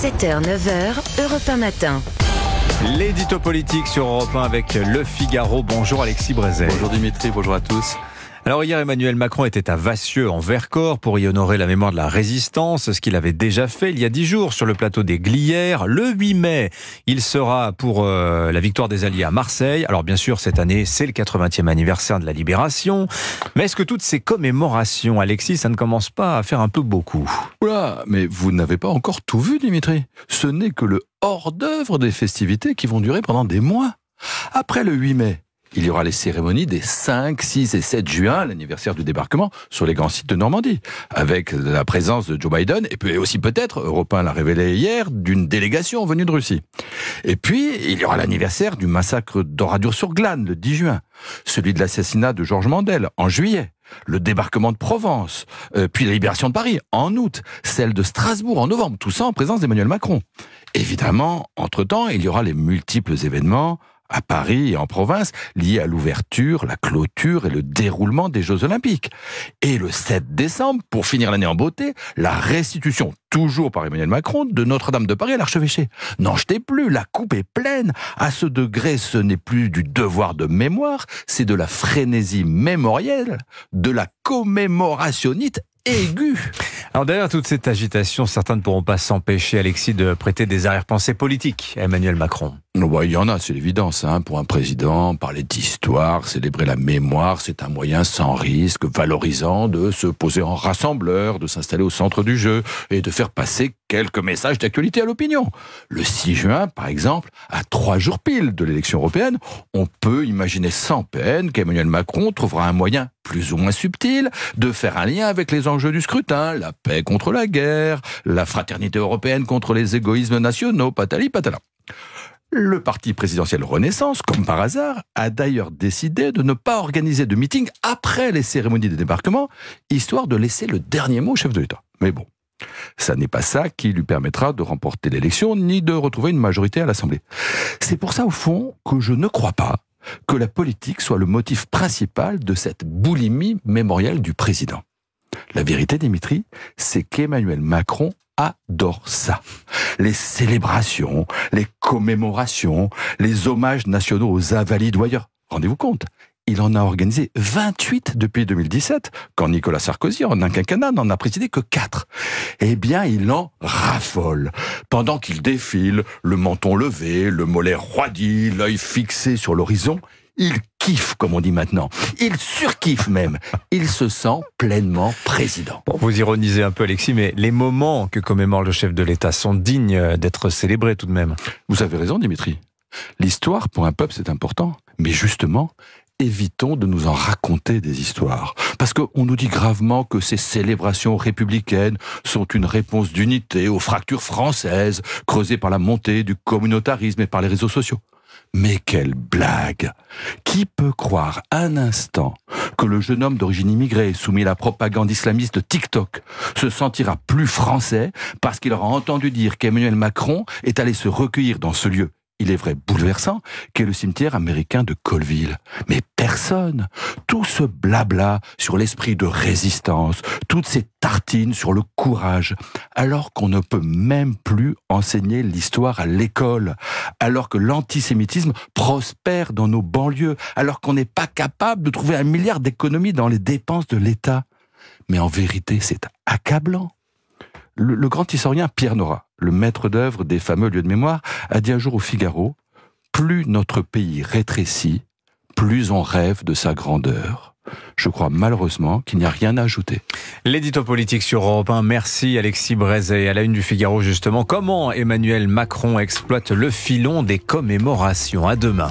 7h, 9h, Europe 1 matin. L'édito politique sur Europe 1 avec Le Figaro. Bonjour Alexis Brézet. Bonjour Dimitri, bonjour à tous. Alors hier, Emmanuel Macron était à Vassieux en Vercors pour y honorer la mémoire de la Résistance, ce qu'il avait déjà fait il y a 10 jours sur le plateau des Glières. Le 8 mai, il sera pour la victoire des Alliés à Marseille. Alors bien sûr, cette année, c'est le 80e anniversaire de la Libération. Mais est-ce que toutes ces commémorations, Alexis, ça ne commence pas à faire un peu beaucoup ? Oula, mais vous n'avez pas encore tout vu Dimitri. Ce n'est que le hors-d'œuvre des festivités qui vont durer pendant des mois. Après le 8 mai, il y aura les cérémonies des 5, 6 et 7 juin, l'anniversaire du débarquement, sur les grands sites de Normandie, avec la présence de Joe Biden, et puis aussi peut-être, Europe 1 l'a révélé hier, d'une délégation venue de Russie. Et puis, il y aura l'anniversaire du massacre d'Oradour-sur-Glane, le 10 juin, celui de l'assassinat de Georges Mandel, en juillet, le débarquement de Provence, puis la libération de Paris, en août, celle de Strasbourg, en novembre, tout ça en présence d'Emmanuel Macron. Évidemment, entre-temps, il y aura les multiples événements à Paris et en province, liés à l'ouverture, la clôture et le déroulement des Jeux Olympiques. Et le 7 décembre, pour finir l'année en beauté, la restitution, toujours par Emmanuel Macron, de Notre-Dame de Paris à l'archevêché. N'en jetez plus, la coupe est pleine. À ce degré, ce n'est plus du devoir de mémoire, c'est de la frénésie mémorielle, de la commémorationnite aiguë. Alors derrière toute cette agitation, certains ne pourront pas s'empêcher, Alexis, de prêter des arrière-pensées politiques à Emmanuel Macron. Il y en a, c'est l'évidence. Pour un président, parler d'histoire, célébrer la mémoire, c'est un moyen sans risque, valorisant, de se poser en rassembleur, de s'installer au centre du jeu et de faire passer quelques messages d'actualité à l'opinion. Le 6 juin, par exemple, à 3 jours pile de l'élection européenne, on peut imaginer sans peine qu'Emmanuel Macron trouvera un moyen plus ou moins subtil de faire un lien avec les enjeux du scrutin, la paix contre la guerre, la fraternité européenne contre les égoïsmes nationaux, patali patala. Le parti présidentiel Renaissance, comme par hasard, a d'ailleurs décidé de ne pas organiser de meeting après les cérémonies de débarquement, histoire de laisser le dernier mot au chef de l'État. Mais bon, ça n'est pas ça qui lui permettra de remporter l'élection, ni de retrouver une majorité à l'Assemblée. C'est pour ça, au fond, que je ne crois pas que la politique soit le motif principal de cette boulimie mémorielle du président. La vérité, Dimitri, c'est qu'Emmanuel Macron adore ça. Les célébrations, les commémorations, les hommages nationaux aux invalides ou ailleurs. Rendez-vous compte, il en a organisé 28 depuis 2017, quand Nicolas Sarkozy, en un quinquennat, n'en a présidé que 4. Eh bien, il en raffole. Pendant qu'il défile, le menton levé, le mollet roidi, l'œil fixé sur l'horizon, il kiffe, comme on dit maintenant. Il surkiffe même. Il se sent pleinement président. Bon, vous ironisez un peu, Alexis, mais les moments que commémore le chef de l'État sont dignes d'être célébrés tout de même. Vous avez raison, Dimitri. L'histoire, pour un peuple, c'est important. Mais justement, évitons de nous en raconter des histoires. Parce qu'on nous dit gravement que ces célébrations républicaines sont une réponse d'unité aux fractures françaises, creusées par la montée du communautarisme et par les réseaux sociaux. Mais quelle blague! Qui peut croire un instant que le jeune homme d'origine immigrée, soumis à la propagande islamiste de TikTok, se sentira plus français parce qu'il aura entendu dire qu'Emmanuel Macron est allé se recueillir dans ce lieu, il est vrai bouleversant, qu'est le cimetière américain de Colville. Mais personne. Tout ce blabla sur l'esprit de résistance, toutes ces tartines sur le courage, alors qu'on ne peut même plus enseigner l'histoire à l'école, alors que l'antisémitisme prospère dans nos banlieues, alors qu'on n'est pas capable de trouver 1 milliard d'économies dans les dépenses de l'État. Mais en vérité, c'est accablant. Le grand historien Pierre Nora, le maître d'œuvre des fameux lieux de mémoire, a dit un jour au Figaro « Plus notre pays rétrécit, plus on rêve de sa grandeur ». Je crois malheureusement qu'il n'y a rien à ajouter. L'édito politique sur Europe 1, merci Alexis Brézet. À la une du Figaro justement, comment Emmanuel Macron exploite le filon des commémorations. À demain.